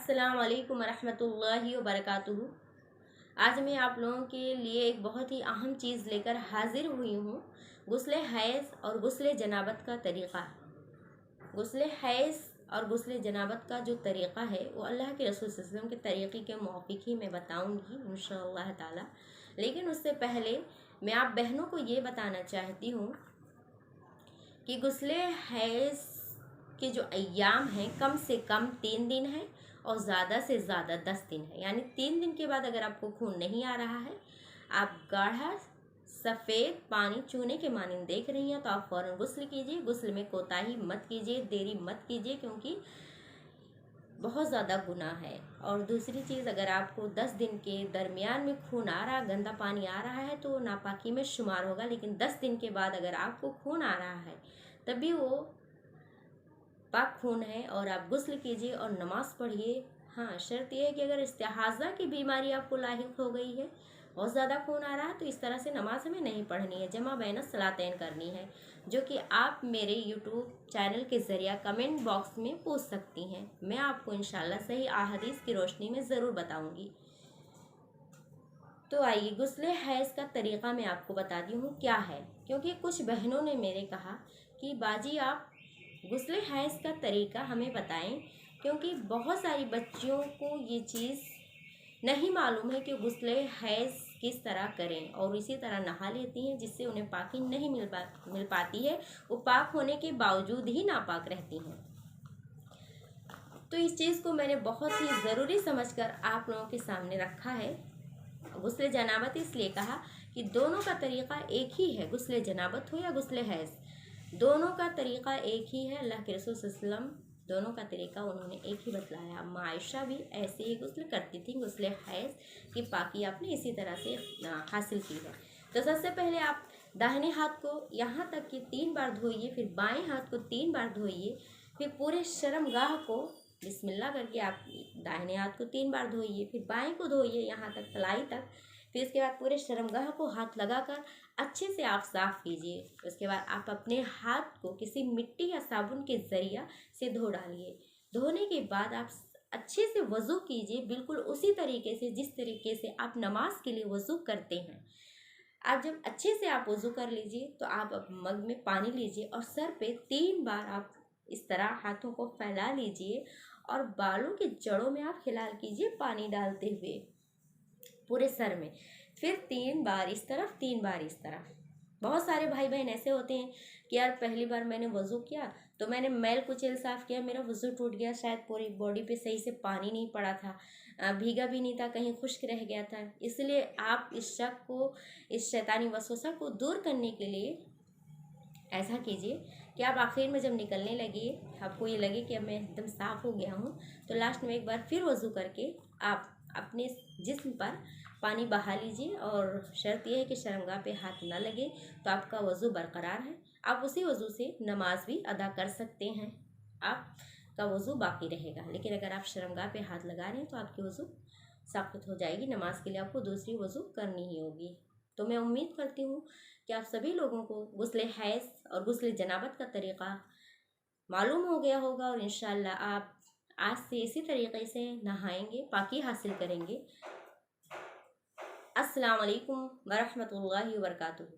अस्सलाम वालेकुम वरहमतुल्लाहि वबरकातुहू। आज मैं आप लोगों के लिए एक बहुत ही अहम चीज़ लेकर हाजिर हुई हूँ। गुस्ल हैज़ और गुस्ल जनाबत का तरीक़ा। गुस्ल हैज़ और गुस्ल जनाबत का जो तरीक़ा है वो अल्लाह के रसूल सल्लल्लाहु अलैहि वसल्लम के तरीक़े के मुआफ़िक़ ही मैं बताऊँगी इंशाअल्लाह ताला। लेकिन उससे पहले मैं आप बहनों को ये बताना चाहती हूँ कि गुस्ल हैज़ के जो अय्याम हैं कम से कम 3 दिन है और ज़्यादा से ज़्यादा 10 दिन है। यानी 3 दिन के बाद अगर आपको खून नहीं आ रहा है, आप गाढ़ा सफ़ेद पानी चूने के मानिंद देख रही हैं, तो आप फ़ौरन गुस्ल कीजिए। गुस्ल में कोताही मत कीजिए, देरी मत कीजिए, क्योंकि बहुत ज़्यादा गुनाह है। और दूसरी चीज़, अगर आपको 10 दिन के दरमियान में खून आ रहा, गंदा पानी आ रहा है, तो नापाकी में शुमार होगा। लेकिन 10 दिन के बाद अगर आपको खून आ रहा है तभी वो पाक खून है और आप गुस्ल कीजिए और नमाज़ पढ़िए। हाँ, शर्त यह है कि अगर इस्तिहाज़ा की बीमारी आपको लाहिक हो गई है, बहुत ज़्यादा खून आ रहा है, तो इस तरह से नमाज हमें नहीं पढ़नी है, जमा बैन सलातैन करनी है, जो कि आप मेरे यूट्यूब चैनल के ज़रिए कमेंट बॉक्स में पूछ सकती हैं। मैं आपको इंशाल्लाह सही अहादीस की रोशनी में ज़रूर बताऊँगी। तो आइए गुस्ल हैज़ का तरीक़ा मैं आपको बताती हूँ क्या है, क्योंकि कुछ बहनों ने मेरे कहा कि बाजी आप गुस्ल हैज़ का तरीक़ा हमें बताएं, क्योंकि बहुत सारी बच्चियों को ये चीज़ नहीं मालूम है कि गुस्ल हैज़ किस तरह करें, और इसी तरह नहा लेती हैं जिससे उन्हें पाकी नहीं मिल पाती है। वो पाक होने के बावजूद ही नापाक रहती हैं। तो इस चीज़ को मैंने बहुत ही ज़रूरी समझकर आप लोगों के सामने रखा है। गुस्ल जनाबत इसलिए कहा कि दोनों का तरीक़ा एक ही है, गुस्ल जनाबत हो या गुस्ल हैज़, दोनों का तरीक़ा एक ही है। अल्लाह के रसूल सल्लल्लाहु अलैहि वसल्लम दोनों का तरीक़ा उन्होंने एक ही बतलाया। अम्मा आयशा भी ऐसे ही गुस्ल करती थी। गुस्ल हैज़ की पाकी आपने इसी तरह से हासिल की है। तो सबसे पहले आप दाहिने हाथ को यहाँ तक कि 3 बार धोइए, फिर बाएं हाथ को 3 बार धोइए, फिर पूरे शर्मगाह को बिस्मिल्लाह करके आप दाहिने हाथ को 3 बार धोइए, फिर बाएं को धोइए यहाँ तक तलाई तक। फिर इसके बाद पूरे शर्मगाह को हाथ लगाकर अच्छे से आप साफ़ कीजिए। उसके बाद आप अपने हाथ को किसी मिट्टी या साबुन के ज़रिया से धो डालिए। धोने के बाद आप अच्छे से वज़ू कीजिए, बिल्कुल उसी तरीके से जिस तरीके से आप नमाज के लिए वज़ू करते हैं। आप जब अच्छे से आप वज़ू कर लीजिए तो आप अब मग में पानी लीजिए और सर पे 3 बार आप इस तरह हाथों को फैला लीजिए और बालों के जड़ों में आप हिलाल कीजिए पानी डालते हुए पूरे सर में। फिर 3 बार इस तरफ, 3 बार इस तरफ। बहुत सारे भाई बहन ऐसे होते हैं कि यार पहली बार मैंने वज़ू किया तो मैंने मैल कुचैल साफ़ किया, मेरा वज़ू टूट गया, शायद पूरी बॉडी पे सही से पानी नहीं पड़ा था, भीगा भी नहीं था, कहीं खुश्क रह गया था। इसलिए आप इस शक को, इस शैतानी वसवसा को दूर करने के लिए ऐसा कीजिए कि आप आखिर में जब निकलने लगे, आपको ये लगे कि अब मैं एकदम साफ़ हो गया हूँ, तो लास्ट में एक बार फिर वज़ू करके आप अपने जिस्म पर पानी बहा लीजिए। और शर्त यह है कि शर्मगाह पे हाथ ना लगे, तो आपका वज़ू बरकरार है। आप उसी वज़ू से नमाज भी अदा कर सकते हैं, आपका वज़ू बाकी रहेगा। लेकिन अगर आप शर्मगाह पे हाथ लगा रहे हैं तो आपकी वज़ू साक़ित हो जाएगी। नमाज के लिए आपको दूसरी वज़ू करनी ही होगी। तो मैं उम्मीद करती हूँ कि आप सभी लोगों को गुस्ल हैज़ और गुस्ल जनाबत का तरीक़ा मालूम हो गया होगा, और इंशाअल्लाह आप आज से इसी तरीक़े से नहाएंगे, पाकी हासिल करेंगे। अस्सलाम वालेकुम वरहमतुल्लाहि वबरकातुहू।